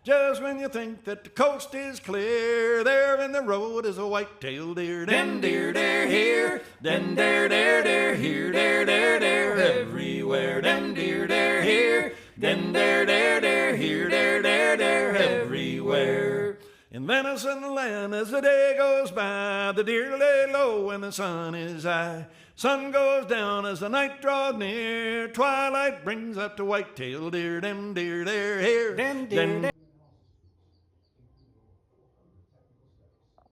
Just when you think that the coast is clear, there in the road is a white-tailed deer. Dem deer, they're here. Dem deer, they're here. They're everywhere. Dem deer, they're here. Dem deer, they're here. They're everywhere. In venison land, as the day goes by, the deer lay low when the sun is high. Sun goes down as the night draws near. Twilight brings up the white-tailed deer. Dem deer, they're here. Dem deer,